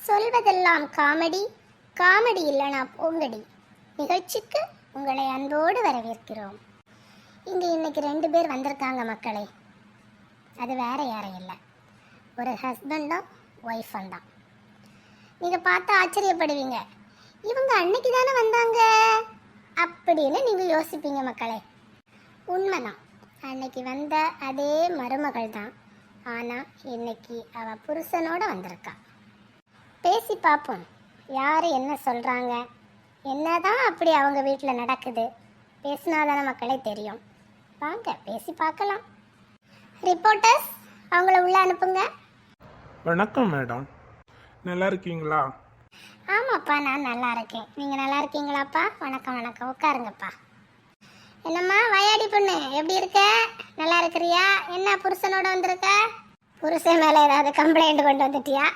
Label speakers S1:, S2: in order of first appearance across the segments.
S1: சொல்வதெல்லாம் comedy, comedy இல்லைனா போங்கடி நிகழ்ச்சிக்கு உங்களை அன்போடு வரவேற்கிறோம். இங்கே இன்னைக்கு 2 பேர் வந்திருக்காங்க மக்களே. அது வேற யாரும் இல்லை, ஒரு ஹஸ்பண்டும் ஒய்ஃபும் தான். நீங்கள் பார்த்து ஆச்சரியப்படுவீங்க, இவங்க அன்னைக்கு தானே வந்தாங்க அப்படின்னு நீங்கள் யோசிப்பீங்க மக்களே. உண்மைதான், அன்னைக்கு வந்த அதே மருமகள் தான். ஆனால் இன்னைக்கு அவள் புருஷனோட வந்திருக்கா. பேசி பார்ப்போம் யார் என்ன சொல்கிறாங்க, என்னதான் அப்படி அவங்க வீட்டில் நடக்குது. பேசினாதான மக்களே தெரியும். வாங்க பேசி பார்க்கலாம். ரிப்போர்ட்டர்ஸ், அவங்கள உள்ள அனுப்புங்க.
S2: வணக்கம் மேடம், நல்லா இருக்கீங்களா?
S1: ஆமாப்பா, நான் நல்லா இருக்கேன். நீங்கள் நல்லா இருக்கீங்களாப்பா? வணக்கம் வணக்கம், உட்காருங்கப்பா. என்னம்மா வாயாடி பொண்ணு, எப்படி இருக்க? நல்லா இருக்கிறியா? என்ன புருஷனோட வந்திருக்க? புருஷன் மேலே ஏதாவது கம்ப்ளைண்ட் கொண்டு வந்துட்டியா?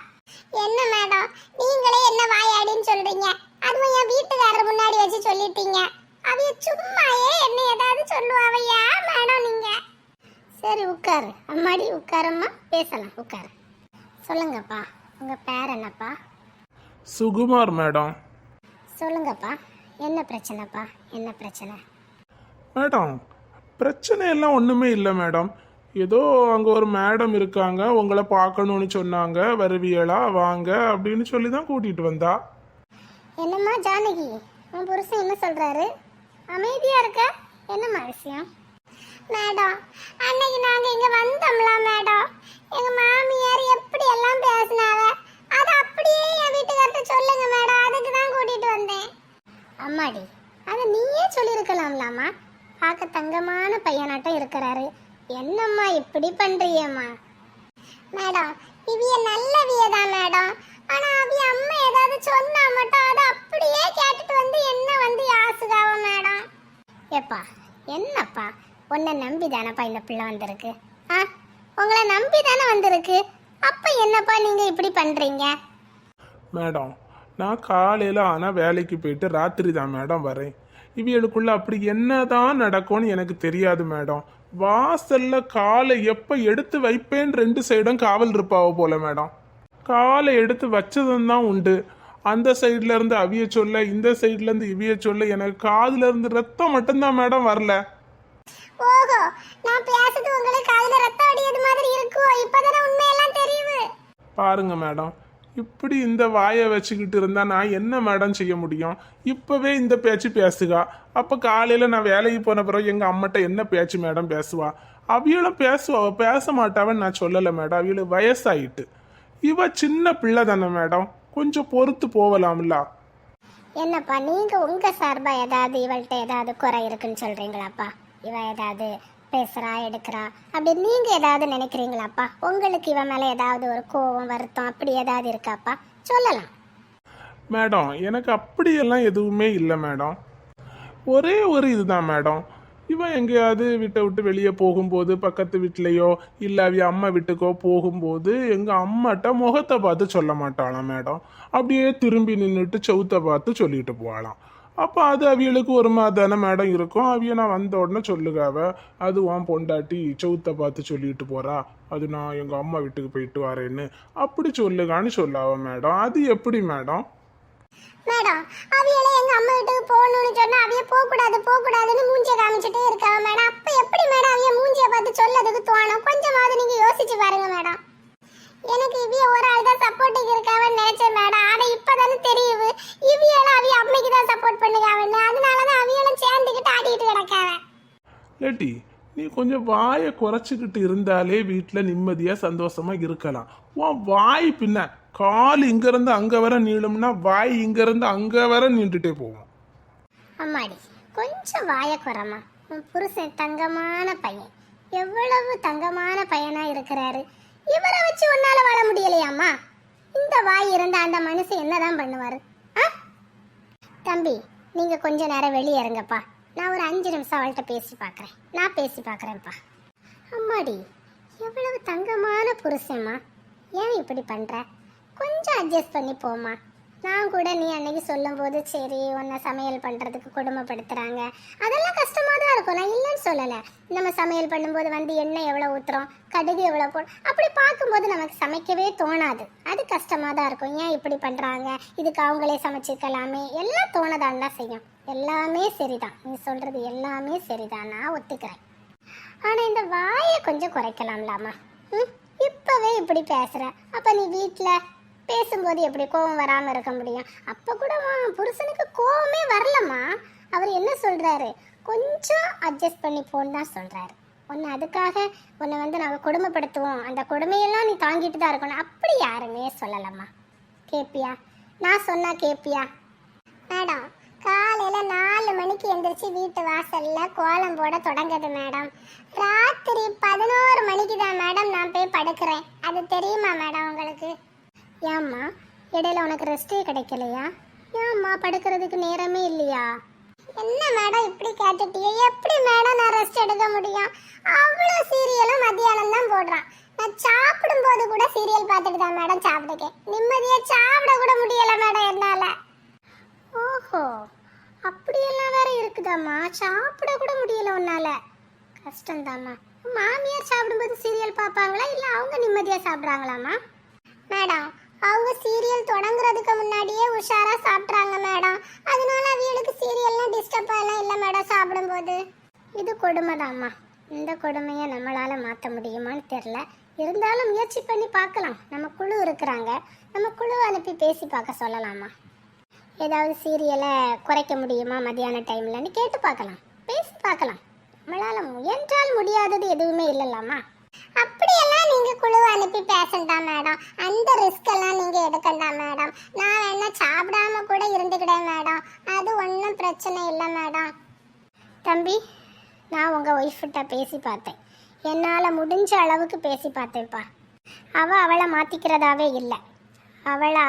S1: என்ன மேடம், நீங்களே என்ன வாயாடின்னு சொல்றீங்க? அதுவும் என் வீட்டுக்காரர் முன்னாடி வச்சு சொல்லிட்டீங்க. அவைய சும்மாயே என்ன ஏதாவது சொல்லுவாவையா மேடம் நீங்க? சரி உட்காரு அம்மாடி, உட்காரம்மா, பேசலாம், உட்காரு. சொல்லுங்கப்பா, உங்க பேர் என்னப்பா?
S2: சுகுமார் மேடம்.
S1: சொல்லுங்கப்பா, என்ன பிரச்சனைப்பா? என்ன பிரச்சனை?
S2: மேடம், பிரச்சனை எல்லாம் ஒன்றுமே இல்லை மேடம். ஏதோ அங்கே ஒரு மேடம் இருக்காங்க, உங்களை பார்க்கணும்னு சொன்னாங்க, வருவியலா வாங்க அப்படின்னு சொல்லி தான் கூட்டிகிட்டு வந்தா.
S1: என்னம்மா ஜானகி, உன் புருஷன் என்ன சொல்றாரு? அமைதியா இருக்க, என்னம்மா விஷயம்? மேடம், அன்னைக்கு நாங்க இங்க வந்தோம்ல மேடம், எங்க மாமியார் எப்படி எல்லாம் பேசினாவ, அது அப்படியே என் வீட்டுக்கார்ட்ட சொல்லுங்க மேடம், அதுக்கு தான் கூட்டிட்டு வந்தேன். அம்மாடி, அதை நீயே சொல்லியிருக்கலாம்லாமா? பார்க்க தங்கமான பையனாட்டம் இருக்கிறாரு, என்னம்மா இப்படி பண்றியம்மா? மேடம், இவிய நல்லவிய தான் மேடம். ஆனா அவிய அம்மா ஏதாவது சொன்னா மட்டும் அதை அப்படியே கேட்டுட்டு வந்து என்ன வந்து யாசுகாவ மேடம். ஏப்பா என்னப்பா, உன்னை நம்பி தானப்பா இந்த பிள்ளை வந்திருக்கு. உங்களை நம்பி தானே வந்திருக்கு, அப்ப என்னப்பா நீங்க இப்படி பண்றீங்க?
S2: மேடம், நான் காலையில் ஆனால் வேலைக்கு போயிட்டு ராத்திரி தான் மேடம் வரேன். இவளுக்குள்ள அப்படி என்னதான் நடக்கும்னு எனக்கு தெரியாது மேடம். வாசல்ல காலை எப்போ எடுத்து வைப்பேன்னு 2 சைடும் காவல் இருப்பாவோ போல மேடம். காலை எடுத்து வச்சதும் தான் உண்டு. அந்த சைட்ல இருந்து அவிய சொல்ல, இந்த சைட்ல இருந்து இவிய சொல்ல, எனக்கு காதுல இருந்து ரத்தம் மட்டும்தான் மேடம் வரல.
S1: ஓஹோ, நான் பேசுறது உங்களுக்கு காதுல ரத்தம் அடியது மாதிரி இருக்கோ? இப்பதானே உண்மையெல்லாம் தெரியுது.
S2: பாருங்க மேடம், இப்படி இந்த வாயை வச்சுக்கிட்டு இருந்தா நான் என்ன மேடம் செய்ய முடியும்? இப்பவே இந்த பேச்சு பேசுகா, அப்ப காலையில நான் வேலைக்கு போன பிறகு எங்க அம்மாட்ட என்ன பேச்சு மேடம் பேசுவா? அவியலும் பேசுவா, பேச மாட்டாவன்னு நான் சொல்லலை மேடம். அவியலுக்கு வயசாயிட்டு, இவ சின்ன பிள்ளை தானே மேடம், கொஞ்சம் பொறுத்து போகலாம்ல.
S1: என்னப்பா, நீங்க உங்க சார்பா ஏதாவது இவள்கிட்ட ஏதாவது குறை இருக்குன்னு சொல்றீங்களாப்பா? இவ ஏதாவது பேசுறா எடுக்கிறா அப்படி நீங்க ஏதாவது நினைக்கிறீங்களாப்பா? உங்களுக்கு இவன் மேல ஏதாவது ஒரு கோபம் வருத்தம் அப்படி ஏதாவது இருக்காப்பா? சொல்லலாம்
S2: மேடம். எனக்கு அப்படியெல்லாம் எதுவுமே இல்லை மேடம். ஒரே ஒரு இதுதான் மேடம், இவன் எங்கேயாவது வீட்டை விட்டு வெளியே போகும்போது பக்கத்து வீட்லேயோ இல்லை அவிய அம்மா வீட்டுக்கோ போகும்போது எங்கள் அம்மாட்ட முகத்தை பார்த்து சொல்ல மாட்டாளாம் மேடம். அப்படியே திரும்பி நின்றுட்டு செவுத்தை பார்த்து சொல்லிட்டு போகலாம். அப்போ அது அவியலுக்கு ஒரு மாதிரி தானே மேடம் இருக்கும். அவிய நான் வந்த உடனே சொல்லுகாவ, அது உன் பொண்டாட்டி செவுத்தை பார்த்து சொல்லிட்டு போறா, அது நான் எங்கள் அம்மா வீட்டுக்கு போயிட்டு வரேன்னு அப்படி சொல்லுகான்னு சொல்லாவ மேடம். அது எப்படி மேடம்?
S1: மேடம், அவியல எங்க அம்மா வீட்டுக்கு போகணும்னு சொன்னா அவிய போக கூடாதுன்னு மூஞ்சிய காமிச்சிட்டே இருக்காவ மேடம். அப்ப எப்படி மேடம் அவிய மூஞ்சிய பார்த்து சொல்லதுக்கு தோணும்? கொஞ்சமாவது நீங்க யோசிச்சு பாருங்க மேடம். எனக்கு இவிய ஒரு ஆள் தான் சப்போர்ட்டிங் இருக்காவன்னு நினைச்சேன் மேடம். ஆனா இப்பதானே தெரியுது இவியல அவிய அம்மைக்கு தான் சப்போர்ட் பண்ணுகாவன்னு. அதனாலதான் அவியலும் சேர்ந்துக்கிட்டு ஆடிட்டு கிடக்காவ.
S2: லேட்டி, நீ கொஞ்சம் வாயை குறைச்சிக்கிட்டு இருந்தாலே வீட்டில் நிம்மதியாக சந்தோஷமாக இருக்கலாம். உன் வாய் பின்ன கால் இங்கேருந்து அங்கே வர நீளும்னா வாய் இங்கேருந்து அங்கே வர நின்றுட்டே போகும்.
S1: அம்மாடி, கொஞ்சம் வாய குறமா. உன் புருஷன் தங்கமான பையன், எவ்வளவு தங்கமான பையனா இருக்கிறாரு. இவரை வச்சு உன்னால வாழ முடியலையாம்மா? இந்த வாய் இருந்த அந்த மனுஷன் என்னதான் பண்ணுவாரு? தம்பி, நீங்க கொஞ்ச நேரம் வெளியே இருங்கப்பா. நான் ஒரு 5 நிமிஷம் அவள்கிட்ட பேசி பார்க்குறேன். நான் பேசி பார்க்குறேன்ப்பா. அம்மாடி, எவ்வளவு தங்கமான புருஷம்மா, ஏன் இப்படி பண்ற? கொஞ்சம் அட்ஜஸ்ட் பண்ணி போமா. நான் கூட நீ அன்னைக்கு சொல்லும்போது சரி உன்னை சமையல் பண்ணுறதுக்கு கொடுமைப்படுத்துகிறாங்க, அதெல்லாம் கஷ்டமாக தான் இருக்கும், நான் இல்லைன்னு சொல்லலை. நம்ம சமையல் பண்ணும்போது வந்து எண்ணெய் எவ்வளோ ஊற்றுறோம், கடுகு எவ்வளோ அப்படி பார்க்கும்போது நமக்கு சமைக்கவே தோணாது, அது கஷ்டமாக தான் இருக்கும். ஏன் இப்படி பண்ணுறாங்க, இதுக்கு அவங்களே சமைச்சிருக்கலாமே, எல்லாம் தோணதான் தான் செய்யும். எல்லாமே சரிதான், நீ சொல்கிறது எல்லாமே சரிதான், நான் ஒத்துக்கிறேன். ஆனால் இந்த வாயை கொஞ்சம் குறைக்கலாம்லாமா? இப்போவே இப்படி பேசுகிற, அப்போ நீ வீட்டில் பேசும்போது எப்படி கோவம் வராமல் இருக்க முடியும்? அப்போ கூட புருஷனுக்கு கோவமே வரலம்மா. அவர் என்ன சொல்கிறாரு, கொஞ்சம் அட்ஜஸ்ட் பண்ணி போன்னு தான் சொல்கிறாரு. உன்னை அதுக்காக உன்னை வந்து நாங்கள் கொடுமைப்படுத்துவோம், அந்த கொடுமையெல்லாம் நீ தாங்கிட்டு தான் இருக்கணும், அப்படி யாருமே சொல்லலம்மா. கேப்பியா? நான் சொன்னால் கேப்பியா? மேடம், காலையில் 4 மணிக்கு எந்திரிச்சு வீட்டு வாசலில் கோலம் போட தொடங்குது மேடம். ராத்திரி 11 மணிக்கு தான் மேடம் நான் போய் படுக்கிறேன். அது தெரியுமா மேடம் உங்களுக்கு? ஏம்மா, இடையில உனக்கு ரெஸ்ட்டே கிடைக்கலையா? ஏம்மா, படுக்கிறதுக்கு நேரமே இல்லையா? என்ன மேடம் இப்படி கேட்டுட்டியே? எப்படி மேடம் நான் ரெஸ்ட் எடுக்க முடியும்? அவ்வளோ சீரியலும் மத்தியானம் தான் போடுறான். நான் சாப்பிடும்போது கூட சீரியல் பார்த்துட்டு தான் மேடம் சாப்பிட்டுக்கேன். நிம்மதியாக சாப்பிட கூட முடியலை மேடம் என்னால். ஓஹோ, அப்படியெல்லாம் வேற இருக்குதாம்மா? சாப்பிட கூட முடியல உன்னால? கஷ்டம்தாம்மா. மாமியார் சாப்பிடும்போது சீரியல் பார்ப்பாங்களா, இல்லை அவங்க நிம்மதியாக சாப்பிட்றாங்களாம்மா? மேடம், அவங்க சீரியல் தொடங்குறதுக்கு முன்னாடியே உஷாரா சாப்பிட்றாங்க மேடம். அதனால அவங்களுக்கு சீரியல்லாம் டிஸ்டர்ப் எல்லாம் இல்லை மேடம் சாப்பிடும்போது. இது கொடுமைதாம்மா. இந்த கொடுமையை நம்மளால மாற்ற முடியுமான்னு தெரில. இருந்தாலும் முயற்சி பண்ணி பார்க்கலாம். நம்ம குழு இருக்கிறாங்க, நம்ம குழு அனுப்பி பேசி பார்க்க சொல்லலாமா? ஏதாவது சீரியலை குறைக்க முடியுமா மத்தியான டைம்லன்னு கேட்டு பார்க்கலாம், பேசி பார்க்கலாம். நம்மளால முயன்றால் முடியாதது எதுவுமே இல்லைல்லாமா? அப்படியெல்லாம் நீங்க குழுவை அனுப்பி பேசண்டா மேடம். அந்த ரிஸ்க் எல்லாம் நீங்க எடுக்கண்டா மேடம். நான் வேணா சாப்பிடாம கூட இருந்துக்கிட்டேன் மேடம், அது ஒன்றும் பிரச்சனை இல்லை மேடம். தம்பி, நான் உங்க ஒய்ஃப்கிட்ட பேசி பார்த்தேன், என்னால் முடிஞ்ச அளவுக்கு பேசி பார்த்தேன்ப்பா. அவளை மாற்றிக்கிறதாவே இல்லை.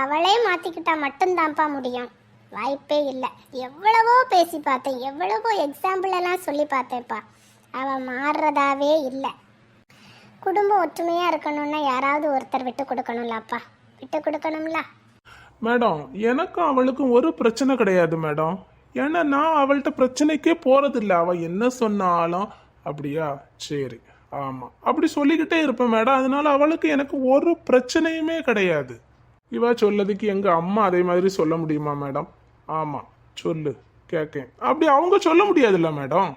S1: அவளே மாற்றிக்கிட்டா மட்டும்தான்ப்பா முடியும், வாய்ப்பே இல்லை. எவ்வளவோ பேசி பார்த்தேன், எவ்வளவோ எக்ஸாம்பிள் எல்லாம் சொல்லி பார்த்தேன்ப்பா, அவள் மாறுறதாவே இல்லை. குடும்பம் ஒற்றுமையாக இருக்கணும்னா யாராவது ஒருத்தர் விட்டு கொடுக்கணும்லப்பா, விட்டு கொடுக்கணும்ல.
S2: மேடம், எனக்கும் அவளுக்கும் ஒரு பிரச்சனை கிடையாது மேடம். ஏன்னா நான் அவள்கிட்ட பிரச்சனைக்கே போகிறதில்ல. அவள் என்ன சொன்னாலும் அப்படியா, சரி, ஆமாம், அப்படி சொல்லிக்கிட்டே இருப்பேன் மேடம். அதனால அவளுக்கு எனக்கு ஒரு பிரச்சனையுமே கிடையாது. இவ சொல்லதுக்கு எங்கள் அம்மா அதே மாதிரி சொல்ல முடியுமா மேடம்? ஆமாம், சொல்லு, கேட்கேன், அப்படி அவங்க சொல்ல முடியாதுல்ல மேடம்.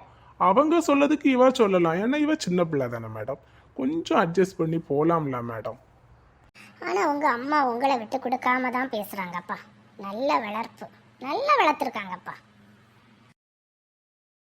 S2: அவங்க சொல்லதுக்கு இவ சொல்லலாம், ஏன்னா இவ சின்ன பிள்ளை தானே மேடம். கொஞ்சம் அட்ஜஸ்ட் பண்ணி போகலாம்ல மேடம்.
S1: ஆனால் உங்கள் அம்மா உங்களை விட்டு கொடுக்காம தான் பேசுகிறாங்கப்பா. நல்ல வளர்ப்பு, நல்லா வளர்த்துருக்காங்கப்பா.